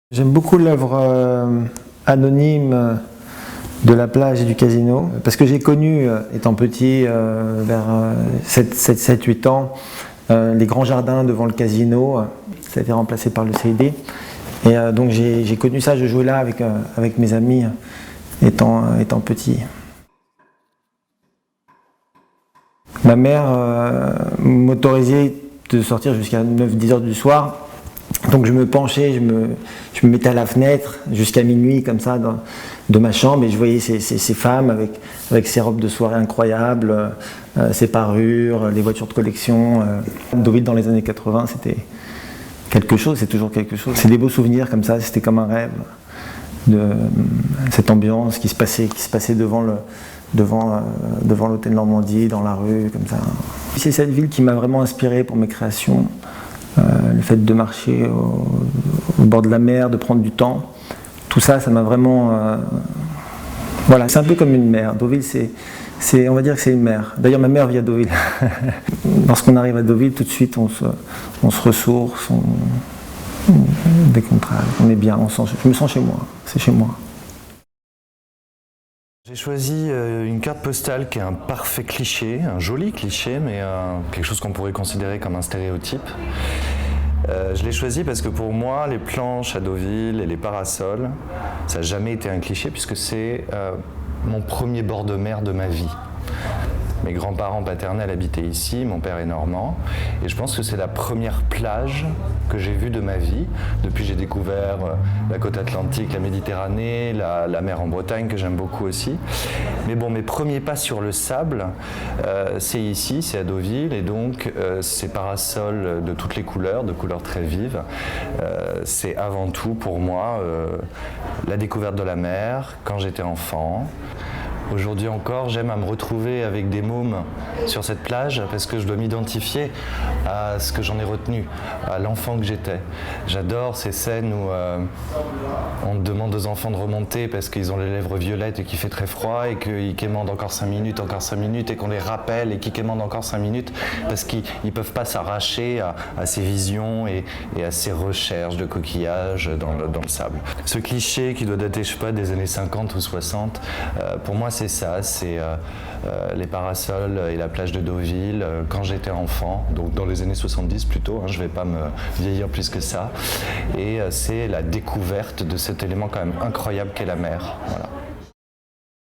J'aime beaucoup l'œuvre anonyme de la plage et du casino, parce que j'ai connu, étant petit, vers 7-8 ans, les grands jardins devant le casino. Ça a été remplacé par le CID. Et donc j'ai connu ça, je jouais là avec mes amis étant petit. Ma mère m'autorisait de sortir jusqu'à 9-10 heures du soir. Donc je me penchais, je me mettais à la fenêtre jusqu'à minuit comme ça de ma chambre et je voyais ces femmes avec ces robes de soirée incroyables, ces parures, les voitures de collection. Deauville dans les années 80, c'était quelque chose, c'est toujours quelque chose. C'est des beaux souvenirs comme ça, c'était comme un rêve de cette ambiance qui se passait devant l'hôtel Normandie, dans la rue, comme ça. C'est cette ville qui m'a vraiment inspiré pour mes créations. Le fait de marcher au bord de la mer, de prendre du temps, tout ça, ça m'a vraiment... Voilà, c'est un peu comme une mer. Deauville, on va dire que c'est une mer. D'ailleurs, ma mère vit à Deauville. Lorsqu'on arrive à Deauville, tout de suite, on se ressource, dès qu'on travaille, on est bien, je me sens chez moi, c'est chez moi. J'ai choisi une carte postale qui est un parfait cliché, un joli cliché, mais quelque chose qu'on pourrait considérer comme un stéréotype. Je l'ai choisi parce que pour moi, les planches à Deauville et les parasols, ça n'a jamais été un cliché puisque c'est mon premier bord de mer de ma vie. Mes grands-parents paternels habitaient ici, mon père est normand, et je pense que c'est la première plage que j'ai vue de ma vie. Depuis, j'ai découvert la côte atlantique, la Méditerranée, la mer en Bretagne, que j'aime beaucoup aussi. Mais bon, mes premiers pas sur le sable, c'est ici, c'est à Deauville, et donc ces parasols de toutes les couleurs, de couleurs très vives, c'est avant tout pour moi la découverte de la mer quand j'étais enfant. Aujourd'hui encore, j'aime à me retrouver avec des mômes sur cette plage parce que je dois m'identifier à ce que j'en ai retenu, à l'enfant que j'étais. J'adore ces scènes où on demande aux enfants de remonter parce qu'ils ont les lèvres violettes et qu'il fait très froid et qu'ils quémandent encore 5 minutes et qu'on les rappelle et qu'ils quémandent encore 5 minutes parce qu'ils ne peuvent pas s'arracher à ces visions et à ces recherches de coquillages dans le sable. Ce cliché qui doit dater, je sais pas, des années 50 ou 60, pour moi c'est ça, c'est les parasols et la plage de Deauville quand j'étais enfant, donc dans les années 70 plutôt, je ne vais pas me vieillir plus que ça, et c'est la découverte de cet élément quand même incroyable qu'est la mer. Voilà.